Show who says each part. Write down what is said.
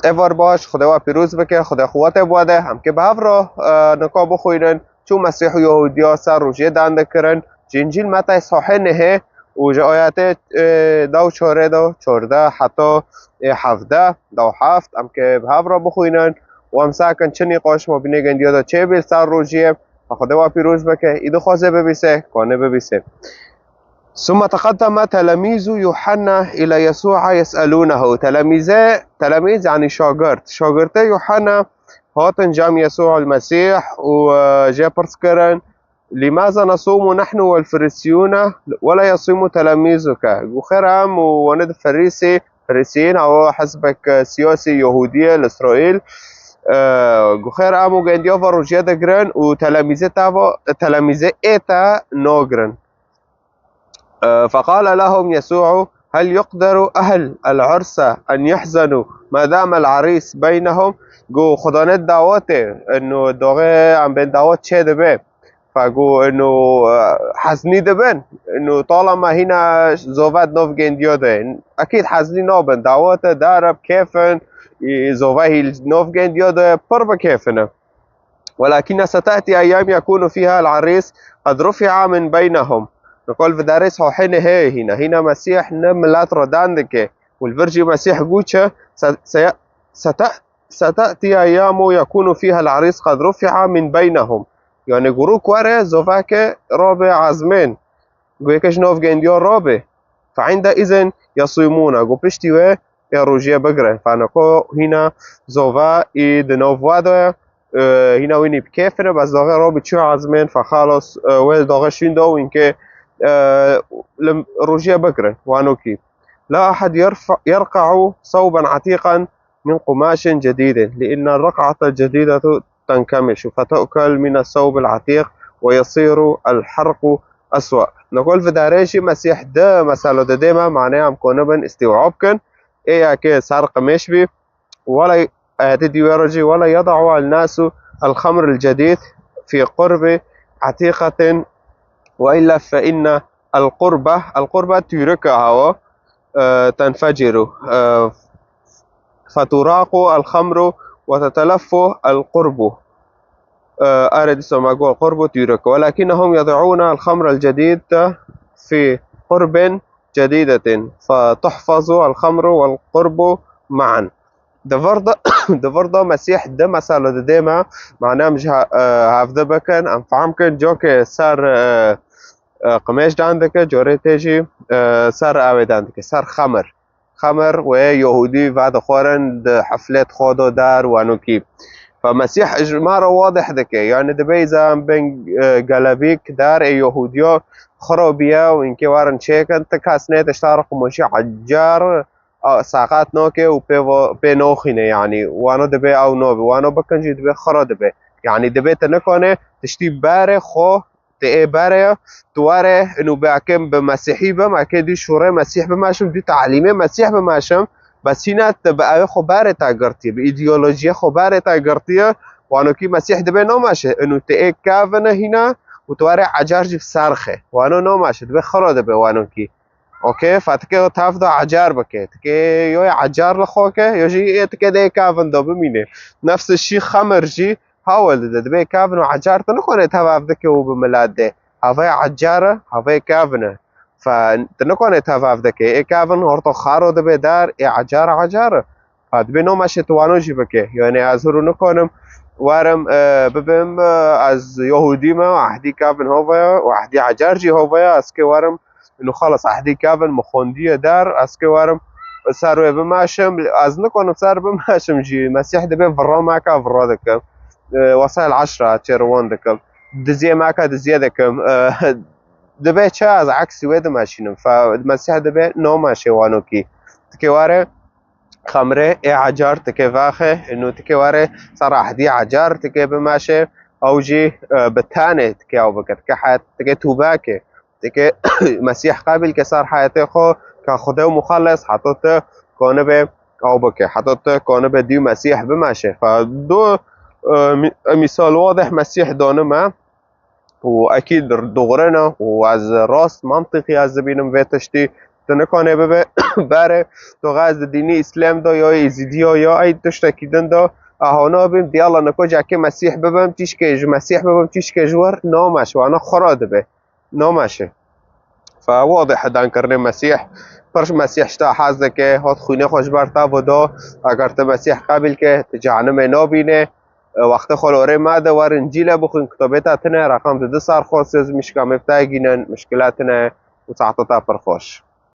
Speaker 1: ایوار باش خدا پیروز بکه خدا قوت بوده هم که به هفرا نکا بخوینن چون مسیح و یهودیا سر روژه دنده کرن جنجیل متى صحیح نهه و آیات دو چهاره دو چهارده حتی 17 دو هفت هم که به هفرا بخوینن و هم ساکن چه نقاش ما بینه گندیا دا چه بیل سر روژه خدا پیروز بکه ایدو خوازه ببیسه کانه ببیسه. ثم تقدم تلاميذ يوحنا إلى يسوع يسألونه. تلاميذ يعني شاگرد يوحنا هاتن جام يسوع المسيح وجابرس كرن لماذا نصوم نحن والفريسيون ولا يصوم تلاميذك؟ خيرهم وند فريسيين أو حسبك سياسي يهودية لإسرائيل خيرهم وجنديا وروجيا دقرن وتلاميذ إيتا نوغرن. فقال لهم يسوع هل يقدر أهل العرس أن يحزنوا ما دام العريس بينهم؟ قو خدانت دعوته إنه دوغي عم بين دعوت شيء دبي فقو إنه حزني دبن إنه طالما هنا زوفات نوف جنديو ده أكيد حزني نوبن دعوته دارب كيفن زوفاهي نوف جنديو ده برب كيفنا ولكن ستأتي أيام يكون فيها العريس قد رفع من بينهم. نقول في دارس هو حين هنا مسيح نملات رداندك والفرجي مسيح قوتش ستأتي أيام يكون فيها العريس قد رفع من بينهم يعني قروك ورا زوفاك رابع عزمين قويكش نوف جنديو رابع فعندئذ يصومون قو بشتوى يروجيا بقرة فنقول هنا زوفا دنوف وادا هنا ويني بكيفنا بس داغي رابع شو عزمين فخلاص ويل داغي شين دو إنك روجيا بكرة وانوكي لا أحد يرقع صوبا عتيقا من قماش جديد لأن الرقعة الجديدة تنكمش فتؤكل من الثوب العتيق ويصير الحرق أسوأ. نقول في داريشي مسيح ده مسألة ديما معناها مكونبا استوعابكن إيه كي سرق مشبي ولا يرجي ولا يضع الناس الخمر الجديد في قرب عتيقة وإلا فإن القربة تركها تنفجر فتراق الخمر وتتلف القرب أرد سماقو القرب ترك ولكنهم يضعون الخمر الجديد في قرب جديدة فتحفظ الخمر والقرب معا. دفرض مسيح ده مسألة ديما معناه مش هفده بكن أنفعمكن جوك سر قماش داندك جوري تيجي سر اوي داندك سر خمر و يهودي بعد خورن حفلات خودو دار وانوكي فمسيح اجمار واضح دكي يعني دبيزا بين قلبيك دار يهوديو خروبيا وإنكي وارن شيكن تكاسنيت اشتارق مشي عجار ساقات نوكي وبي نوخيني يعني وانو دبي او نوبي وانو بكنجي دبي خرا دبي يعني دبي تنكوني تشتي باري خو تأي باري تواري انو باكم بمسيحي بم اكيد دي شوري مسيح بماشم دي تعليمي مسيح بماشم بس هنا تبقى خبارة تاقرتي بإيديولوجيا خبارة تاقرتي وانو كي مسيح دبي نو ماشي انو تأي كافنا هنا وتواري عجارجي في سارخي وانو نو ماشي دبي خرا دبي وانو كي اوكي فتكي تافضا عجار بكي تكي يوي عجار لخوكي يوجي تكي دي كافن دو بميني نفس الشي خمر جي هاول دبي كافن وعجار تنكون تافافدكي وبملاد دي هافي عجارة هافي كافنة فتنكون تافافدكي اي كافن هورتو خارو دبي دار اي عجارة فدبي نو ماشي توانو جي بكي يعني ازهرو نكونم وارم ببم از يهودي ما وحدي كافن هوفيا وحدي عجار جي هوفيا اسكي وارم انه خلص احدي كافن مخوندية دار اسكي وارم سارو بماشم از نكون سار بماشم جي مسيح دبي فرا معك فرا دكم وسائل 10 تيروان دكم دزيه معك دزيه دكم دبي تشاز عكسي ويد ماشينم فمسيح دبي نو ماشي وانوكي تكواره خمره اي عجار تكي فاخه انه تكواره صار احدي عجار تكي بماشي او جي بتاني تكي او بكت كحياة تكي توباكي تكي مسيح قابل كسار حياتي خو كخده ومخلص حطوته كونه او بكي حطوته كونه دي مسيح بماشي فدو مثال واضح مسيح دانما واكيد دغرنا وعز راس منطقي از بينم فيتشتي تنکانه ببه بره تو غاز دینی اسلام دا یا ایزیدی یا ای تشتکیدن دا اهانا بیم دیالا نکو جاکه مسیح ببم تیش کج مسیح ببم تیش کجور نامش وانا خراده به نامشه فواضح دان کرنے مسیح پرش مسیح شتا حاضر که هات خونه خوش برتا بودا اگر ته مسیح قبل که جهنم نابینه وقت خلوره ماده ور انجیل بخون کتابتا تنه رقم ده سر خاص مشکا مفتاگینن مشکلاتنا وتعطتا پرخوش